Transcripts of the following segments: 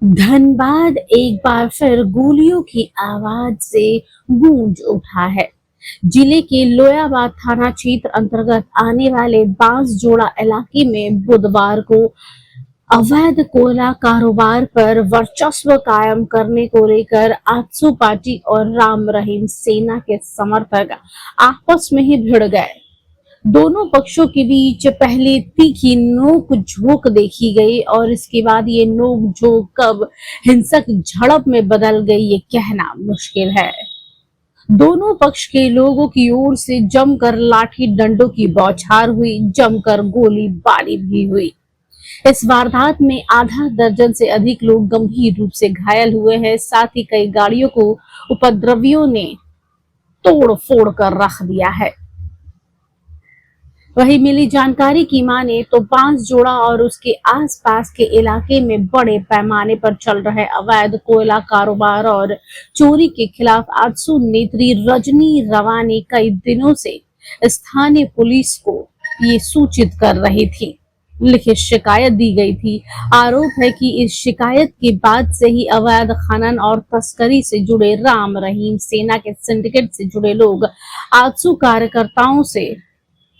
धनबाद एक बार फिर गोलियों की आवाज से गूंज उठा है। जिले के लोयाबाद थाना क्षेत्र अंतर्गत आने वाले बांसजोड़ा इलाके में बुधवार को अवैध कोयला कारोबार पर वर्चस्व कायम करने को लेकर आजसू पार्टी और राम रहीम सेना के समर्थक आपस में ही भिड़ गए। दोनों पक्षों के बीच पहले तीखी नोक झोंक देखी गई और इसके बाद ये नोक झोंक कब हिंसक झड़प में बदल गई ये कहना मुश्किल है। दोनों पक्ष के लोगों की ओर से जमकर लाठी डंडों की बौछार हुई, जमकर गोलीबारी भी हुई। इस वारदात में आधा दर्जन से अधिक लोग गंभीर रूप से घायल हुए हैं। साथ ही कई गाड़ियों को उपद्रवियों ने तोड़ फोड़ कर रख दिया है। वही मिली जानकारी की माने तो बांसजोड़ा और उसके आसपास के इलाके में बड़े पैमाने पर चल रहे अवैध कोयला कारोबार और चोरी के खिलाफ आजसू नेत्री रजनी रवानी कई दिनों से स्थानीय पुलिस को ये सूचित कर रही थी। लिखित शिकायत दी गई थी। आरोप है कि इस शिकायत के बाद से ही अवैध खनन और तस्करी से जुड़े राम रहीम सेना के सिंडिकेट से जुड़े लोग आजसू कार्यकर्ताओं से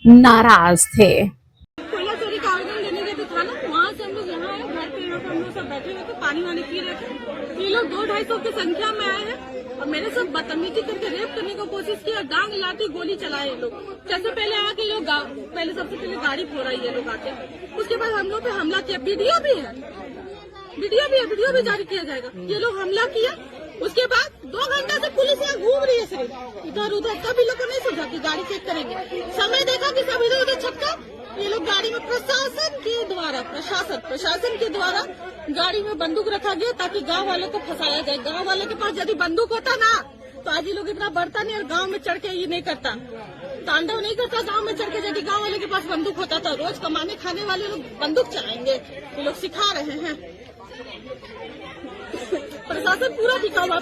नाराज थे। कोयला चोरी का आवेदन लेने गए थे थाना, वहाँ से हम लोग यहाँ आए, घर पे हम लोग सब बैठे हुए थे, पानी वानी पी रहे थे। ये लोग 200-250 की संख्या में आए हैं और मेरे साथ बदतमीजी करके रेप करने की कोशिश किया, डांग लाठी गोली चलाए ये लोग। जैसे पहले आके लोग पहले सबसे पहले गाड़ी फोड़ा ये लोग आके, उसके बाद हम लोग पे हमला किया। वीडियो भी है, वीडियो भी जारी किया जाएगा। ये लोग हमला किया, उसके बाद 2 घंटे से पुलिस यहाँ घूम रही है सिर्फ इधर उधर। सभी लोगों ने सोचा कि गाड़ी चेक करेंगे, समय देखा कि सब इधर उधर छटका। ये लोग गाड़ी में प्रशासन के द्वारा गाड़ी में बंदूक रखा गया ताकि गांव वालों को फंसाया जाए। गांव वाले के पास यदि बंदूक होता ना तो आज ये लोग इतना बढ़ता नहीं और गांव में चढ़ के ये नहीं करता, तांडव नहीं करता गांव में चढ़ के। यदि गांव वाले के पास बंदूक होता तो रोज कमाने खाने वाले लोग बंदूक चलाएंगे। ये लोग सिखा रहे हैं। प्रशासन पूरा टिका हुआ,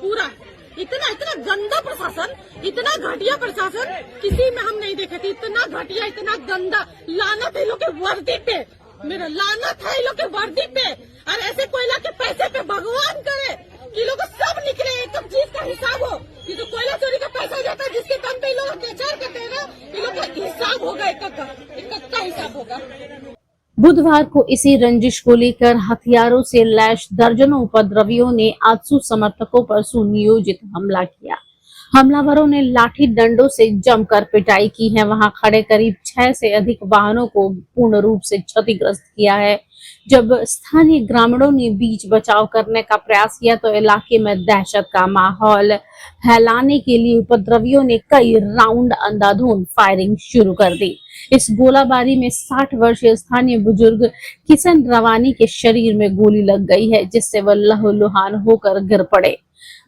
पूरा इतना गंदा प्रशासन, इतना घटिया प्रशासन किसी में हम नहीं देखे थे। इतना घटिया, इतना गंदा। लानत है लोग के वर्दी पे, मेरा लानत है लोग के वर्दी पे। और ऐसे कोयला के पैसे पे भगवान करे कि लोग सब निकले, एकदम चीज का हिसाब हो। ये जो कोयला चोरी का पैसा जाता है जिसके दम पे लोग अत्याचार करते हैं ना, ये लोग का हिसाब होगा, एक का हिसाब होगा। बुधवार को इसी रंजिश को लेकर हथियारों से लैस दर्जनों उपद्रवियों ने आजसू समर्थकों पर सुनियोजित हमला किया। हमलावरों ने लाठी डंडों से जमकर पिटाई की है। वहां खड़े करीब 6 से अधिक वाहनों को पूर्ण रूप से क्षतिग्रस्त किया है। जब स्थानीय ग्रामीणों ने बीच बचाव करने का प्रयास किया तो इलाके में दहशत का माहौल फैलाने के लिए उपद्रवियों ने कई राउंड अंधाधुंध फायरिंग शुरू कर दी। इस गोलाबारी में 60 वर्षीय स्थानीय बुजुर्ग किशन रवानी के शरीर में गोली लग गई है, जिससे वह लहूलुहान होकर गिर पड़े।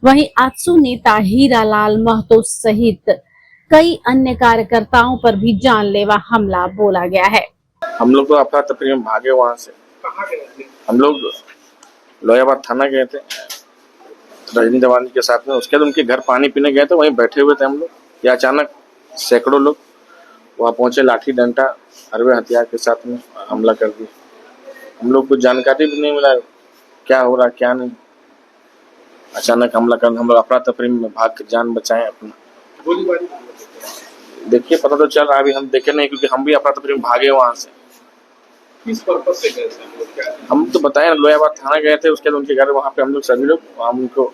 वहीं आजसू नेता हीरालाल महतो सहित कई अन्य कार्यकर्ताओं पर भी जानलेवा हमला बोला गया है। हम लोग तो अफरा तफरी में भागे वहां से। हम लोग लोयाबाद थाना गए थे रजनी रवानी के साथ में। उसके बाद उनके घर पानी पीने गए थे, वहीं बैठे हुए थे हम लोग। या अचानक सैकड़ों लोग वहाँ पहुंचे, लाठी डंडा हरवे हथियार के साथ में हमला कर दिया। हम लोग को जानकारी भी नहीं मिला क्या हो रहा क्या नहीं। अचानक हमला कर हम लोग अफरा तफरी में भाग कर जान बचाए अपना। देखिए पता तो चल रहा, अभी हम देखे नहीं क्योंकि हम भी अफरा तफरी में भागे वहां से। किस पर्पस से गए थे? हम तो बताए लोयाबाद थाना गए थे, उसके बाद उनके घर वहाँ पे हम लोग सभी लोग हम उनको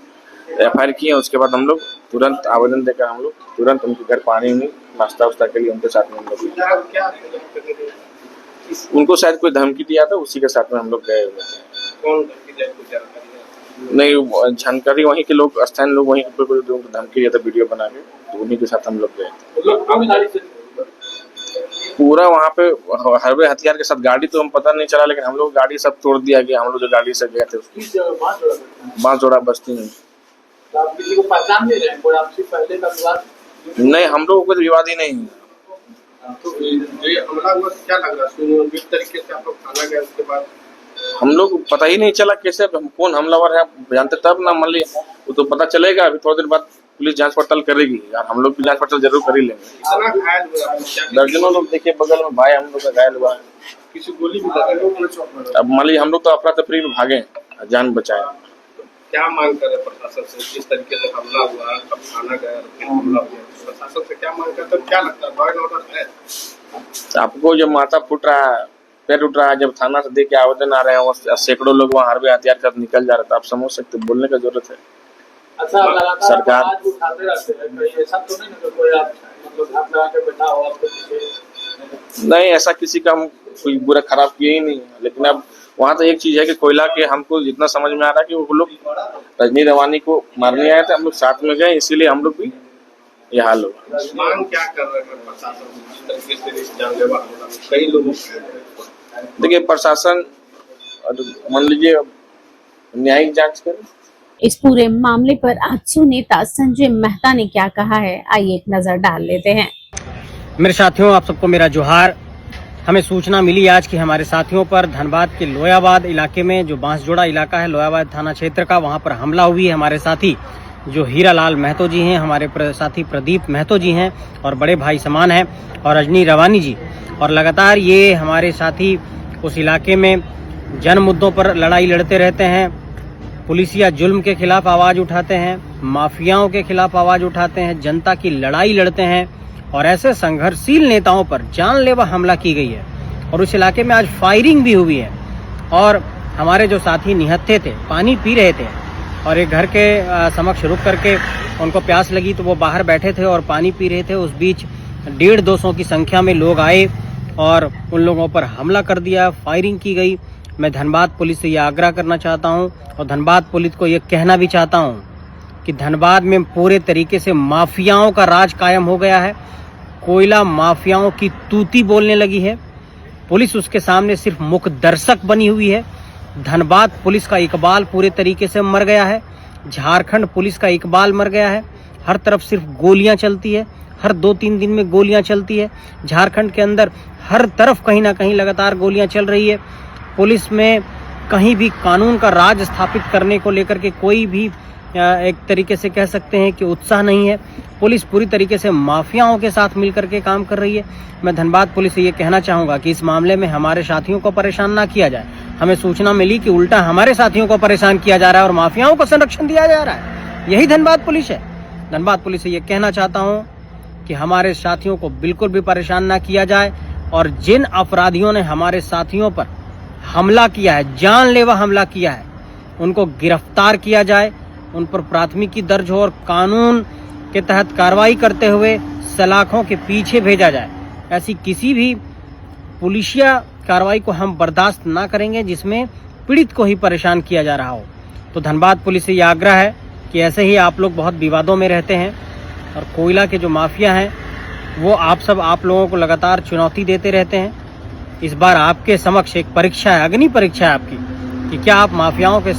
FIR किए। उसके बाद हम लोग तुरंत आवेदन देकर हम लोग तुरंत उनके घर पानी में नाश्ता वास्ता के लिए उनके साथ में हम लोग उनको शायद कोई धमकी दिया था, उसी के साथ में हम लोग गए हुए थे। कौन नहीं जानकारी वहीं के लोग, स्थानीय लोग वहीं पर धमकी दिया था वीडियो बना के, तो उन्हीं के साथ हम लोग गए थे। पूरा वहाँ पे हरवे हथियार के साथ गाड़ी तो हम पता नहीं चला, लेकिन हम लोग गाड़ी सब तोड़ दिया गया। हम लोग जो गाड़ी से गए थे बांसजोड़ा बस्ती में। किसी को पहचान नहीं रहे? कोई आपसे पहले का विवाद नहीं, हम लोग कोई विवाद ही नहीं है। तो ये हमला हुआ क्या लग रहा है? किस तरीके से आप लोग थाना गए? उसके बाद हम लोग पता ही नहीं चला कैसे कौन हमलावर है, जानते तब ना मान लिया। वो तो पता चलेगा अभी थोड़ी देर बाद पुलिस जांच पड़ताल करेगी और हम लोग भी जांच पड़ताल जरूर कर ही लेंगे। कितना घायल हुआ है? क्या दर्जनों लोग देखिए, बगल में भाई हम लोग का घायल हुआ है। किसी गोली भी लगा है? अब मान लीजिए हम लोग तो अफरा तफरी में भागे, जान बचाए। क्या मांग करे प्रशासन से? किस तरीके से हमला हुआ, कब थाना गया, फिर हमला हुआ, प्रशासन से क्या मांग करते? क्या लगता है लॉ एंड ऑर्डर है? आपको जब माथा फूट रहा है, पैर उठ रहा है, जब थाना से देख के आवेदन आ रहे हैं, सैकड़ों लोग वहाँ हरबे हथियार कर निकल जा रहे थे, आप समझ सकते, बोलने का जरूरत है। अच्छा, लगातार सरकार आवाज उठाते रहते हैं, कहीं ऐसा तो नहीं ना कि कोई आप मतलब हाथ लगा के बैठा हो आपको पीछे? नहीं, ऐसा किसी का हम कोई बुरा खराब किए ही नहीं है। लेकिन अब वहाँ तो एक चीज है कि कोयला के हमको जितना समझ में आ रहा है कि वो लोग रजनी रवानी को मारने आए थे, हम लोग साथ में गए, इसीलिए हम लोग भी ये हाल हुआ। मांग क्या कर रहे हैं प्रशासन से? जिस तरीके से इस जानलेवा हमला में कई लोगों को, देखिए प्रशासन मान लीजिए न्यायिक जांच करे। इस पूरे मामले पर आजसू नेता संजय मेहता ने क्या कहा है, आइए एक नजर डाल लेते हैं। मेरे साथियों, आप सबको मेरा जोहार। हमें सूचना मिली आज कि हमारे साथियों पर धनबाद के लोयाबाद इलाके में, जो बांसजोड़ा इलाका है लोयाबाद थाना क्षेत्र का, वहां पर हमला हुई है। हमारे साथी जो हीरालाल महतो जी हैं, हमारे साथी प्रदीप महतो जी हैं और बड़े भाई समान हैं, और रजनी रवानी जी। और लगातार ये हमारे साथी उस इलाके में जन मुद्दों पर लड़ाई लड़ते रहते हैं, पुलिसिया जुल्म के खिलाफ आवाज उठाते हैं, माफियाओं के खिलाफ आवाज उठाते हैं, जनता की लड़ाई लड़ते हैं। और ऐसे संघर्षशील नेताओं पर जानलेवा हमला की गई है और उस इलाके में आज फायरिंग भी हुई है। और हमारे जो साथी निहत्थे थे, पानी पी रहे थे और एक घर के समक्ष रुक करके उनको प्यास लगी तो वो बाहर बैठे थे और पानी पी रहे थे। उस बीच 150-200 की संख्या में लोग आए और उन लोगों पर हमला कर दिया, फायरिंग की गई। मैं धनबाद पुलिस से यह आग्रह करना चाहता हूं और धनबाद पुलिस को यह कहना भी चाहता हूं कि धनबाद में पूरे तरीके से माफियाओं का राज कायम हो गया है। कोयला माफियाओं की तूती बोलने लगी है। पुलिस उसके सामने सिर्फ मुख दर्शक बनी हुई है। धनबाद पुलिस का इकबाल पूरे तरीके से मर गया है। झारखंड पुलिस का इकबाल मर गया है। हर तरफ सिर्फ गोलियां चलती है, हर 2-3 दिन में गोलियां चलती है। झारखंड के अंदर हर तरफ कहीं ना कहीं लगातार गोलियां चल रही है। पुलिस में कहीं भी कानून का राज स्थापित करने को लेकर के कोई भी एक तरीके से कह सकते हैं कि उत्साह नहीं है। पुलिस पूरी तरीके से माफियाओं के साथ मिलकर के काम कर रही है। मैं धनबाद पुलिस से ये कहना चाहूँगा कि इस मामले में हमारे साथियों को परेशान ना किया जाए। हमें सूचना मिली कि उल्टा हमारे साथियों को परेशान किया जा रहा है और माफियाओं को संरक्षण दिया जा रहा है। यही धनबाद पुलिस है। धनबाद पुलिस से ये कहना चाहता हूँ कि हमारे साथियों को बिल्कुल भी परेशान ना किया जाए और जिन अपराधियों ने हमारे साथियों पर हमला किया है, जानलेवा हमला किया है, उनको गिरफ्तार किया जाए, उन पर प्राथमिकी दर्ज हो और कानून के तहत कार्रवाई करते हुए सलाखों के पीछे भेजा जाए। ऐसी किसी भी पुलिसिया कार्रवाई को हम बर्दाश्त ना करेंगे जिसमें पीड़ित को ही परेशान किया जा रहा हो। तो धनबाद पुलिस से यह आग्रह है कि ऐसे ही आप लोग बहुत विवादों में रहते हैं और कोयला के जो माफिया हैं वो आप लोगों को लगातार चुनौती देते रहते हैं। इस बार आपके समक्ष एक परीक्षा है, अग्नि परीक्षा है आपकी, कि क्या आप माफियाओं के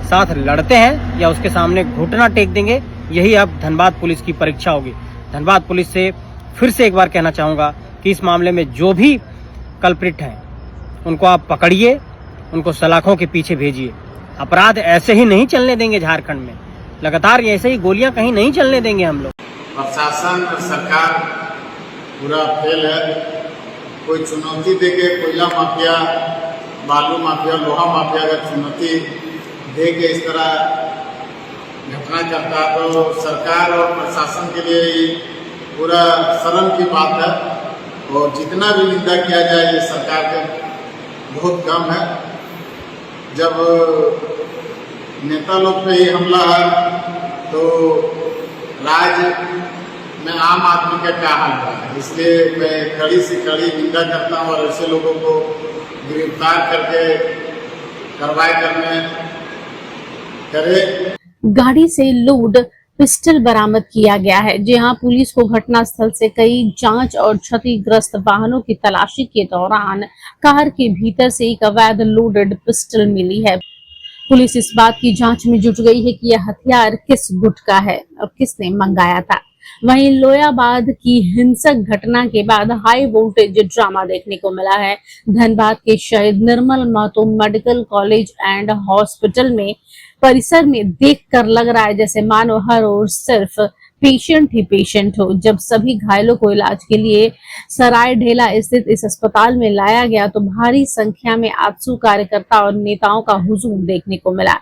साथ लड़ते हैं या उसके सामने घुटना टेक देंगे। यही अब धनबाद पुलिस की परीक्षा होगी। धनबाद पुलिस से फिर से एक बार कहना चाहूँगा कि इस मामले में जो भी कल्प्रिट हैं उनको आप पकड़िए, उनको सलाखों के पीछे भेजिए। अपराध ऐसे ही नहीं चलने देंगे झारखंड में, लगातार ऐसे ही गोलियां कहीं नहीं चलने देंगे हम लोग। प्रशासन और सरकार पूरा फेल है। कोई चुनौती देके कोयला माफिया, बालू माफिया, लोहा माफिया अगर चुनौती दे के इस तरह घटना करता है तो सरकार और प्रशासन के लिए ये पूरा शर्म की बात है। और जितना भी निंदा किया जाए ये सरकार के बहुत कम है। जब नेता लोग पे ही हमला है तो राज्य में आम आदमी का क्या हाल है। इसलिए मैं कड़ी से कड़ी निंदा करता हूँ और ऐसे लोगों को गिरफ्तार करके कार्रवाई करे। गाड़ी से लोड पिस्टल बरामद किया गया है। जी हां, पुलिस को घटनास्थल से कई जांच और क्षतिग्रस्त वाहनों की तलाशी के दौरान कार के भीतर से एक अवैध लोडेड पिस्टल मिली है। पुलिस इस बात की जांच में जुट गई है कि यह हथियार किस गुट का है और किसने मंगाया था। वहीं लोयाबाद की हिंसक घटना के बाद हाई वोल्टेज ड्रामा देखने को मिला है। धनबाद के शहीद Nirmal Mahato medical college and hospital में परिसर में देखकर लग रहा है जैसे मानो हर ओर सिर्फ पेशेंट ही पेशेंट हो। जब सभी घायलों को इलाज के लिए सराय ढेला स्थित इस अस्पताल में लाया गया तो भारी संख्या में आजसू कार्यकर्ता और नेताओं का हुजूम देखने को मिला।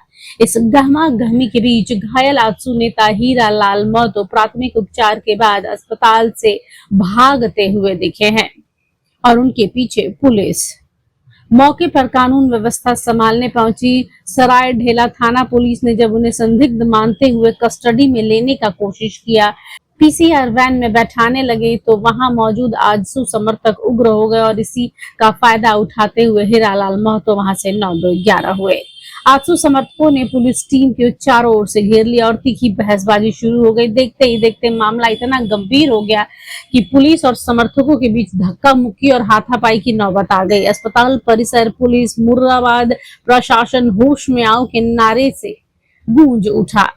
इस गहमा गहमी के बीच घायल आजसू नेता हीरा लाल महतो प्राथमिक उपचार के बाद अस्पताल से भागते हुए दिखे हैं और उनके पीछे पुलिस। मौके पर कानून व्यवस्था संभालने पहुंची सराय ढेला थाना पुलिस ने जब उन्हें संदिग्ध मानते हुए कस्टडी में लेने का कोशिश किया, पीसीआर वैन में बैठाने लगे तो वहां मौजूद आजसू समर्थक उग्र हो गए और इसी का फायदा उठाते हुए हीरालाल महतो वहां से 9-2-11 हुए। आजसू समर्थकों ने पुलिस टीम के चारों ओर से घेर लिया और तीखी बहसबाजी शुरू हो गई। देखते ही देखते मामला इतना गंभीर हो गया कि पुलिस और समर्थकों के बीच धक्का मुक्की और हाथापाई की नौबत आ गई। अस्पताल परिसर, पुलिस, मुर्दाबाद, प्रशासन, होश में आओ के नारे से गूंज उठा।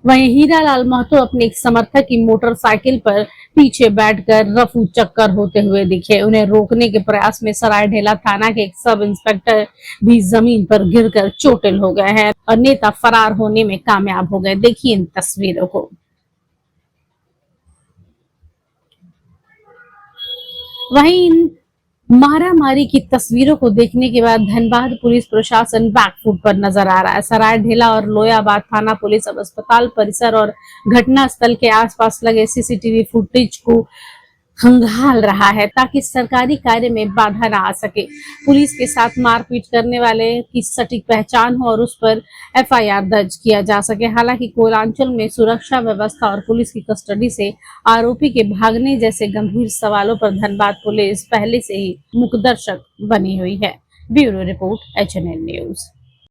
वहीं हीरालाल महतो अपने एक समर्थक की मोटरसाइकिल पर पीछे बैठकर रफू चक्कर होते हुए दिखे। उन्हें रोकने के प्रयास में सरायढेला थाना के एक सब इंस्पेक्टर भी जमीन पर गिरकर चोटिल हो गए हैं और नेता फरार होने में कामयाब हो गए। देखिए इन तस्वीरों को। वहीं इन मारामारी की तस्वीरों को देखने के बाद धनबाद पुलिस प्रशासन बैकफुट पर नजर आ रहा है। सरायढेला और लोयाबाद थाना पुलिस अब अस्पताल परिसर और घटना स्थल के आसपास लगे सीसीटीवी फुटेज को खंगाल रहा है ताकि सरकारी कार्य में बाधा न आ सके। पुलिस के साथ मारपीट करने वाले की सटीक पहचान हो और उस पर एफआईआर दर्ज किया जा सके। हालांकि कोयलांचल में सुरक्षा व्यवस्था और पुलिस की कस्टडी से आरोपी के भागने जैसे गंभीर सवालों पर धनबाद पुलिस पहले से ही मुकदर्शक बनी हुई है। Bureau report HNN news.